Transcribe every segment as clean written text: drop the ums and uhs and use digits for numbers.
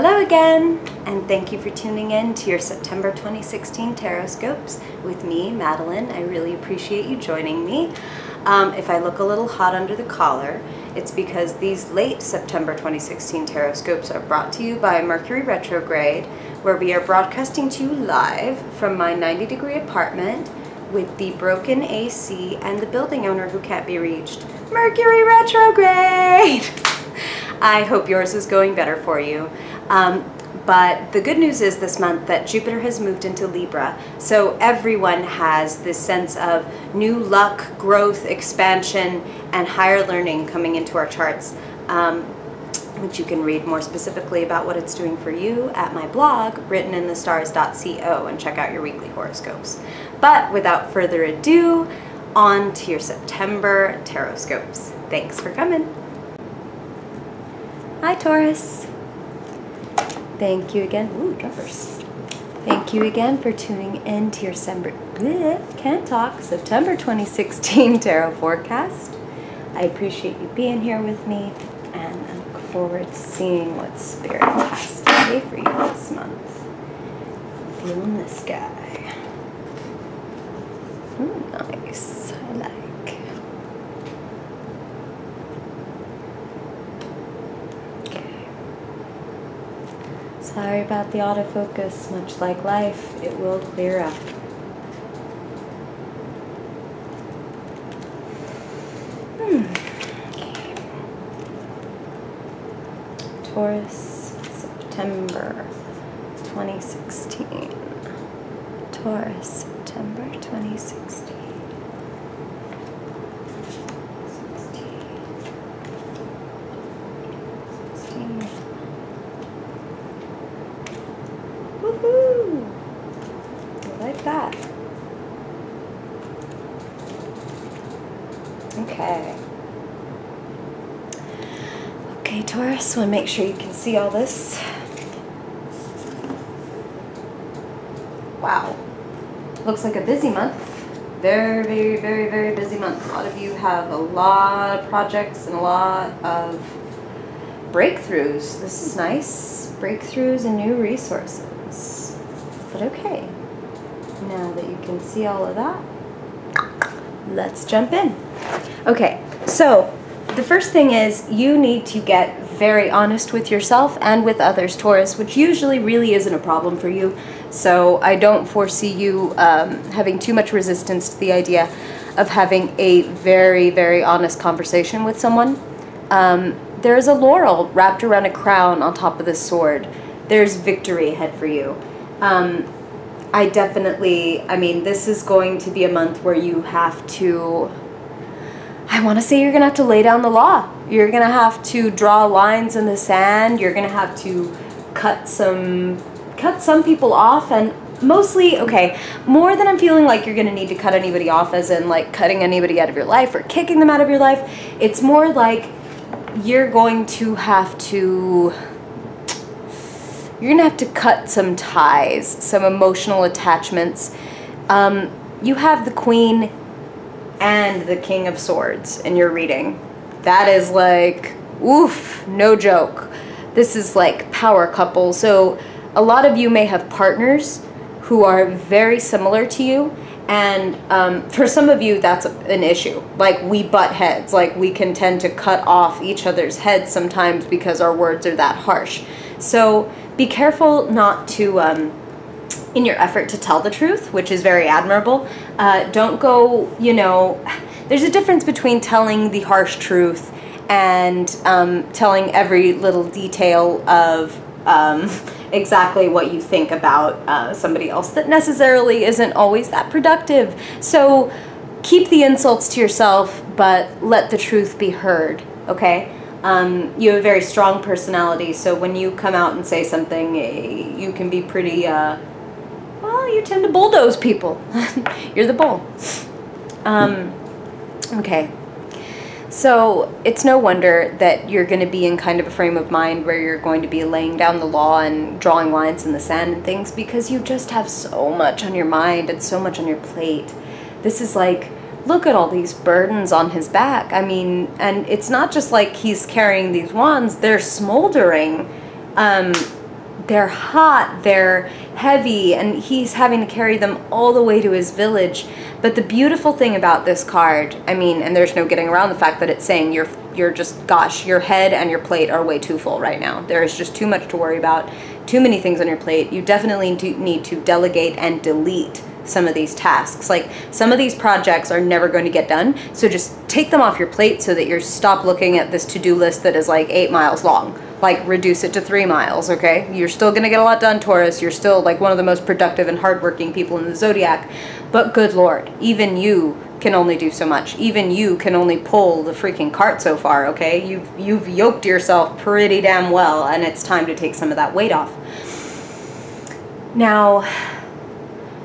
Hello again, and thank you for tuning in to your September 2016 Taroscopes with me, Madeline. I really appreciate you joining me. If I look a little hot under the collar, it's because these late September 2016 Taroscopes are brought to you by Mercury retrograde, where we are broadcasting to you live from my 90-degree apartment with the broken AC and the building owner who can't be reached. Mercury retrograde! I hope yours is going better for you. But the good news is this month that Jupiter has moved into Libra, so everyone has this sense of new luck, growth, expansion, and higher learning coming into our charts, which you can read more specifically about what it's doing for you at my blog, writteninthestars.co, and check out your weekly horoscopes. But without further ado, on to your September Taroscopes. Thanks for coming. Hi, Taurus. Thank you again. Ooh, jumpers. Thank you again for tuning in to your September 2016 tarot forecast. I appreciate you being here with me, and I look forward to seeing what Spirit has to say for you this month. Feeling this guy. Ooh, nice. I like. Sorry about the autofocus. Much like life, it will clear up. Okay. Taurus, September 2016. Taurus, September 2016. Woohoo! I like that. Okay. Okay, Taurus, want to make sure you can see all this. Wow. Looks like a busy month. Very, very, very, very busy month. A lot of you have a lot of projects and a lot of breakthroughs. This is nice. Breakthroughs and new resources. But okay, now that you can see all of that, let's jump in. Okay, so the first thing is you need to get very honest with yourself and with others, Taurus, which usually really isn't a problem for you. So I don't foresee you having too much resistance to the idea of having a very, very honest conversation with someone. There is a laurel wrapped around a crown on top of this sword. There's victory ahead for you. I mean, this is going to be a month where you have to, I want to say you're going to have to lay down the law. You're going to have to draw lines in the sand. You're going to have to cut some people off, and mostly, okay, more than I'm feeling like you're going to need to cut anybody off as in like cutting anybody out of your life or kicking them out of your life. It's more like you're going to have to cut some ties, some emotional attachments. You have the Queen and the King of Swords in your reading. That is like, oof, no joke. This is like power couple. So a lot of you may have partners who are very similar to you. And for some of you, that's an issue. Like, we butt heads. Like, we can tend to cut off each other's heads sometimes because our words are that harsh. So be careful not to, in your effort to tell the truth, which is very admirable, don't go, you know, there's a difference between telling the harsh truth and telling every little detail of exactly what you think about somebody else that necessarily isn't always that productive. So keep the insults to yourself, but let the truth be heard, okay? You have a very strong personality, so when you come out and say something, you can be pretty, well, you tend to bulldoze people. You're the bull. Okay. So it's no wonder that you're going to be in kind of a frame of mind where you're going to be laying down the law and drawing lines in the sand and things, because you just have so much on your mind and so much on your plate. This is like, look at all these burdens on his back. I mean, and it's not just like he's carrying these wands, they're smoldering. they're hot, they're heavy, and he's having to carry them all the way to his village. But the beautiful thing about this card, I mean, and there's no getting around the fact that it's saying you're just, gosh, your head and your plate are way too full right now. There is just too much to worry about, too many things on your plate. You definitely need to delegate and delete some of these tasks. Like, some of these projects are never going to get done, so just take them off your plate so that you stop looking at this to-do list that is like 8 miles long. Like, reduce it to 3 miles, okay? You're still gonna get a lot done, Taurus. You're still like one of the most productive and hardworking people in the zodiac, but good Lord, even you can only do so much. Even you can only pull the freaking cart so far, okay? You've yoked yourself pretty damn well, and it's time to take some of that weight off. Now,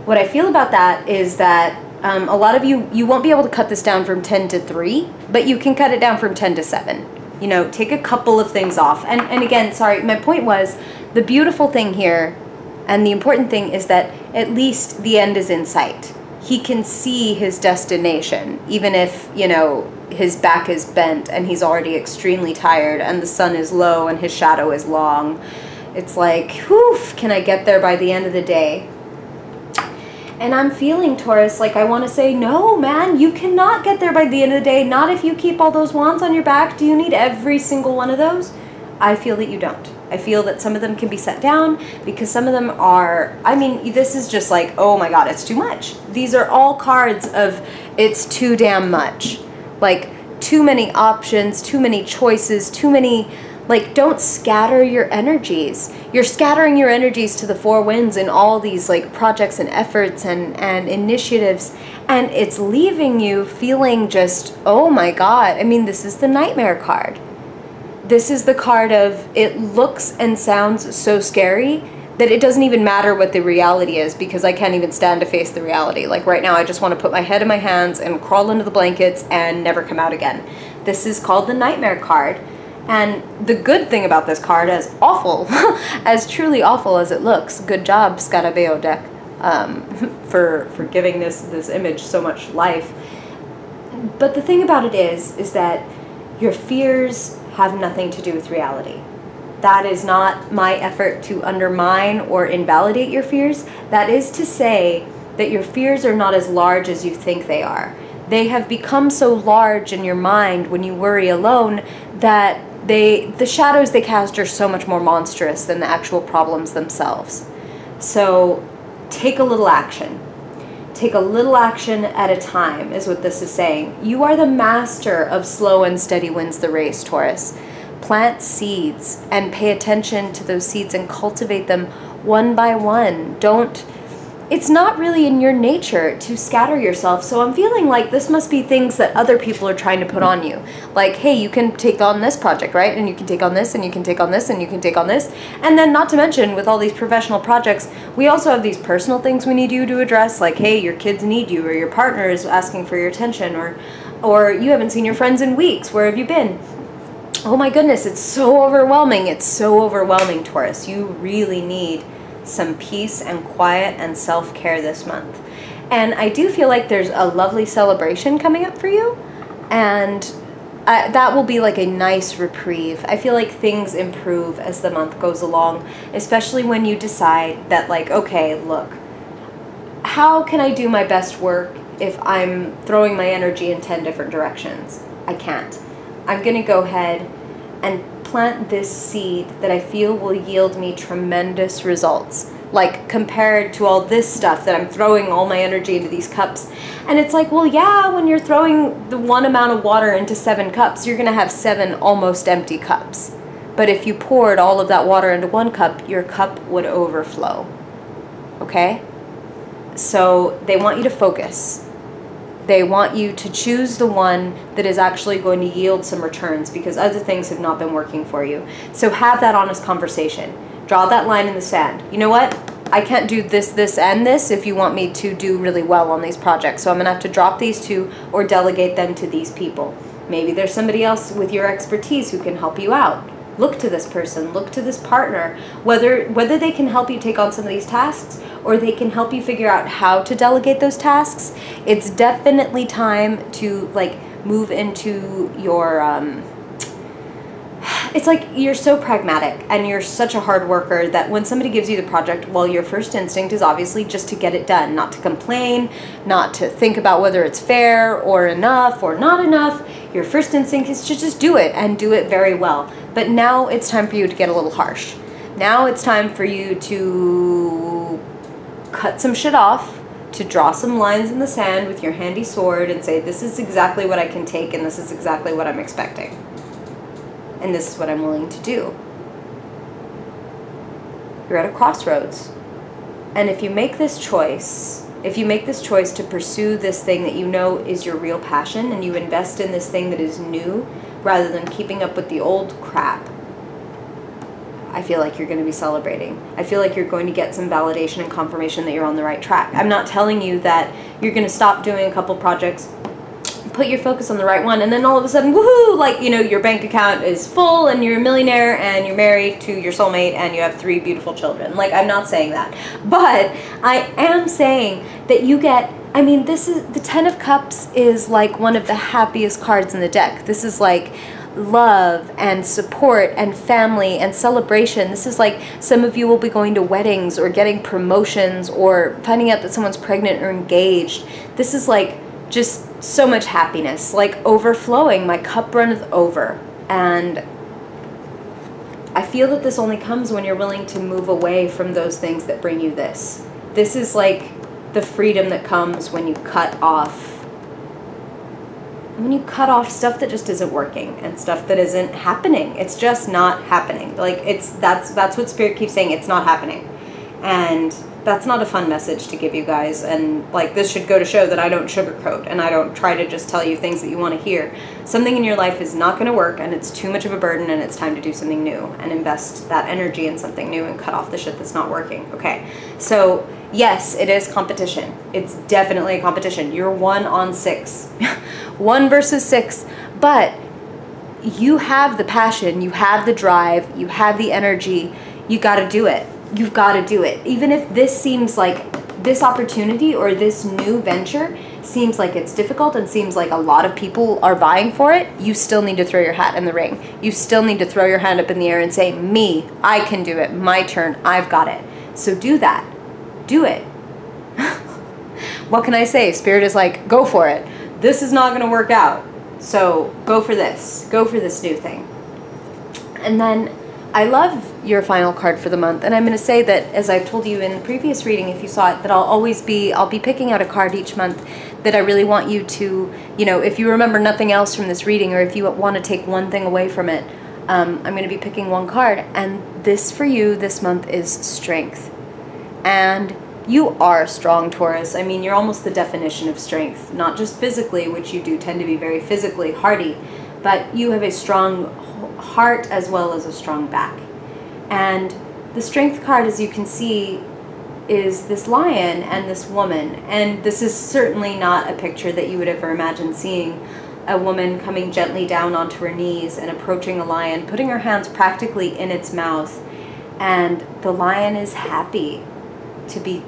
what I feel about that is that a lot of you won't be able to cut this down from 10 to 3, but you can cut it down from 10 to 7. You know, take a couple of things off. And again, sorry, my point was, the beautiful thing here and the important thing is that at least the end is in sight. He can see his destination, even if, you know, his back is bent and he's already extremely tired and the sun is low and his shadow is long. It's like, whew, can I get there by the end of the day? And I'm feeling, Taurus, like I want to say, no, man, you cannot get there by the end of the day. Not if you keep all those wands on your back. Do you need every single one of those? I feel that you don't. I feel that some of them can be set down because some of them are, I mean, this is just like, oh my God, it's too much. These are all cards of it's too damn much. Like, too many options, too many choices, too many, like, don't scatter your energies. You're scattering your energies to the four winds in all these like projects and efforts and initiatives, and it's leaving you feeling just, oh my God. I mean, this is the nightmare card. This is the card of, it looks and sounds so scary that it doesn't even matter what the reality is, because I can't even stand to face the reality. Like right now, I just want to put my head in my hands and crawl into the blankets and never come out again. This is called the nightmare card. And the good thing about this card, as awful, as truly awful as it looks, good job, Scarabeo deck, for giving this image so much life. But the thing about it is that your fears have nothing to do with reality. That is not my effort to undermine or invalidate your fears. That is to say that your fears are not as large as you think they are. They have become so large in your mind when you worry alone that the shadows they cast are so much more monstrous than the actual problems themselves. So take a little action. Take a little action at a time is what this is saying. You are the master of slow and steady wins the race, Taurus. Plant seeds and pay attention to those seeds and cultivate them one by one. It's not really in your nature to scatter yourself. So I'm feeling like this must be things that other people are trying to put on you. Like, hey, you can take on this project, right? And you can take on this, and you can take on this, and you can take on this. And then not to mention, with all these professional projects, we also have these personal things we need you to address. Like, hey, your kids need you, or your partner is asking for your attention, or you haven't seen your friends in weeks. Where have you been? Oh my goodness, it's so overwhelming. It's so overwhelming, Taurus. You really need some peace and quiet and self-care this month. And I do feel like there's a lovely celebration coming up for you, and that will be like a nice reprieve. I feel like things improve as the month goes along, especially when you decide that, like, okay, look, how can I do my best work if I'm throwing my energy in 10 different directions? I can't. I'm gonna go ahead and plant this seed that I feel will yield me tremendous results. Like, compared to all this stuff that I'm throwing all my energy into these cups. And it's like, well, yeah, when you're throwing the one amount of water into 7 cups, you're gonna have 7 almost empty cups. But if you poured all of that water into 1 cup, your cup would overflow, okay? So they want you to focus. They want you to choose the one that is actually going to yield some returns, because other things have not been working for you. So have that honest conversation. Draw that line in the sand. You know what? I can't do this, this, and this if you want me to do really well on these projects. So I'm going to have to drop these 2 or delegate them to these people. Maybe there's somebody else with your expertise who can help you out. Look to this person, look to this partner, whether they can help you take on some of these tasks or they can help you figure out how to delegate those tasks. It's definitely time to, like, move into your it's like you're so pragmatic and you're such a hard worker that when somebody gives you the project, well, your first instinct is obviously just to get it done, not to complain, not to think about whether it's fair or enough or not enough. Your first instinct is to just do it and do it very well. But now it's time for you to get a little harsh. Now it's time for you to cut some shit off, to draw some lines in the sand with your handy sword and say, this is exactly what I can take and this is exactly what I'm expecting. And this is what I'm willing to do. You're at a crossroads. And if you make this choice, to pursue this thing that you know is your real passion and you invest in this thing that is new rather than keeping up with the old crap, I feel like you're going to be celebrating. I feel like you're going to get some validation and confirmation that you're on the right track. I'm not telling you that you're going to stop doing a couple projects, put your focus on the right one, and then all of a sudden, woohoo, like, you know, your bank account is full and you're a millionaire and you're married to your soulmate and you have 3 beautiful children. Like, I'm not saying that. But I am saying that you get, I mean, this is, the 10 of Cups is like one of the happiest cards in the deck. This is like love and support and family and celebration. This is like some of you will be going to weddings or getting promotions or finding out that someone's pregnant or engaged. This is like just so much happiness, like overflowing. My cup runneth over. And I feel that this only comes when you're willing to move away from those things that bring you this. This is like the freedom that comes when you cut off stuff that just isn't working and stuff that isn't happening. It's just not happening. Like, that's what Spirit keeps saying, it's not happening. And that's not a fun message to give you guys. And like, this should go to show that I don't sugarcoat and I don't try to just tell you things that you want to hear. Something in your life is not going to work and it's too much of a burden and it's time to do something new and invest that energy in something new and cut off the shit that's not working. Okay, so yes, it is competition. It's definitely a competition. You're 1 on 6. 1 versus 6. But you have the passion, you have the drive, you have the energy. You got to do it. You've got to do it. Even if this seems like, this opportunity or this new venture seems like it's difficult and seems like a lot of people are vying for it, you still need to throw your hat in the ring. You still need to throw your hand up in the air and say, me, I can do it. My turn. I've got it. So do that. Do it. What can I say? Spirit is like, go for it. This is not going to work out. So go for this. Go for this new thing. And then I love your final card for the month. And I'm going to say that, as I've told you in the previous reading, if you saw it, that I'll be picking out a card each month that I really want you to, you know, if you remember nothing else from this reading or if you want to take one thing away from it, I'm going to be picking one card. And this for you this month is strength. And you are strong, Taurus. I mean, you're almost the definition of strength, not just physically, which you do tend to be very physically hardy, but you have a strong heart as well as a strong back. And the strength card, as you can see, is this lion and this woman. And this is certainly not a picture that you would ever imagine seeing. A woman coming gently down onto her knees and approaching a lion, putting her hands practically in its mouth. And the lion is happy to be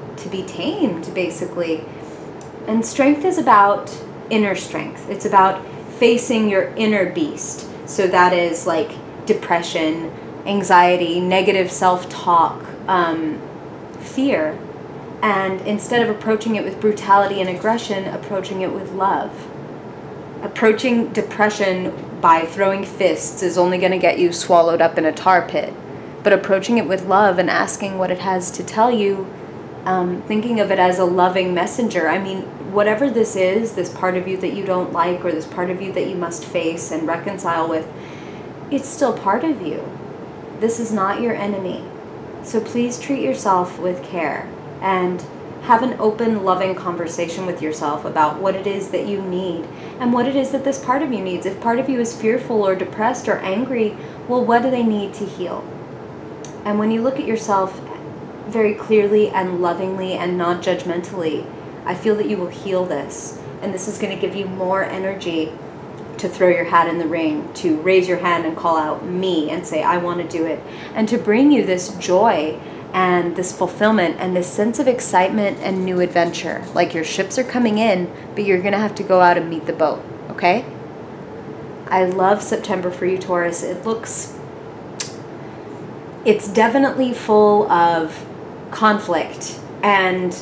tamed, basically. And strength is about inner strength. It's about facing your inner beast. So that is like depression, anxiety, negative self-talk, fear. And instead of approaching it with brutality and aggression, approaching it with love. Approaching depression by throwing fists is only going to get you swallowed up in a tar pit. But approaching it with love and asking what it has to tell you, thinking of it as a loving messenger. I mean, whatever this is, this part of you that you don't like or this part of you that you must face and reconcile with, it's still part of you. This is not your enemy. So please treat yourself with care and have an open, loving conversation with yourself about what it is that you need and what it is that this part of you needs. If part of you is fearful or depressed or angry, well, what do they need to heal? And when you look at yourself very clearly and lovingly and not judgmentally, I feel that you will heal this. And this is going to give you more energy to throw your hat in the ring, to raise your hand and call out me and say, I want to do it. And to bring you this joy and this fulfillment and this sense of excitement and new adventure. Like your ships are coming in, but you're going to have to go out and meet the boat, okay? I love September for you, Taurus. It looks It's definitely full of conflict, and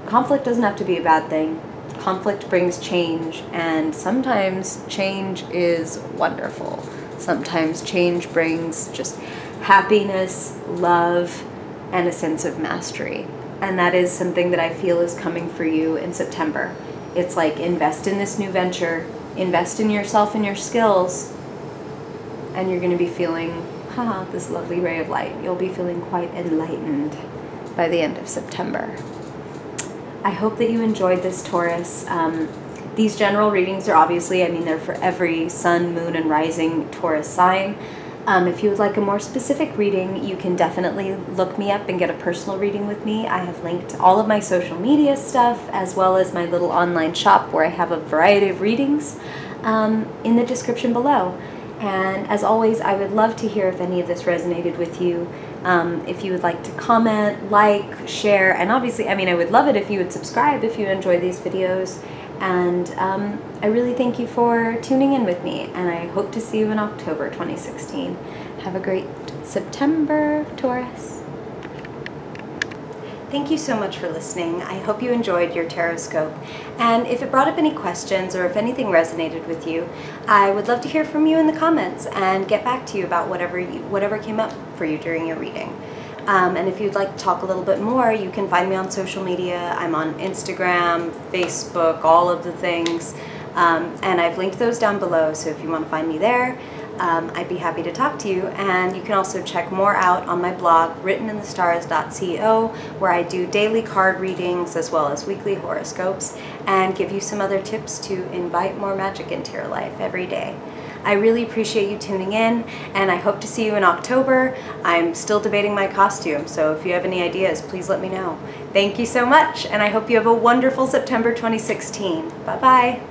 conflict doesn't have to be a bad thing. Conflict brings change, and sometimes change is wonderful. Sometimes change brings just happiness, love, and a sense of mastery. And that is something that I feel is coming for you in September. It's like, invest in this new venture, invest in yourself and your skills, and you're going to be feeling this lovely ray of light. You'll be feeling quite enlightened by the end of September. I hope that you enjoyed this, Taurus. These general readings are obviously, they're for every sun, moon, and rising Taurus sign. If you would like a more specific reading, you can definitely look me up and get a personal reading with me. I have linked all of my social media stuff, as well as my little online shop where I have a variety of readings, in the description below. And as always, I would love to hear if any of this resonated with you. If you would like to comment, like, share, and obviously, I would love it if you would subscribe if you enjoy these videos. And I really thank you for tuning in with me, and I hope to see you in October 2016. Have a great September, Taurus. Thank you so much for listening. I hope you enjoyed your Taroscope. And if it brought up any questions or if anything resonated with you, I would love to hear from you in the comments and get back to you about whatever came up for you during your reading. And if you'd like to talk a little bit more, you can find me on social media. I'm on Instagram, Facebook, all of the things. And I've linked those down below, so if you want to find me there, I'd be happy to talk to you. And you can also check more out on my blog, writteninthestars.co, where I do daily card readings as well as weekly horoscopes, and give you some other tips to invite more magic into your life every day. I really appreciate you tuning in, and I hope to see you in October. I'm still debating my costume, so if you have any ideas, please let me know. Thank you so much, and I hope you have a wonderful September 2016. Bye-bye.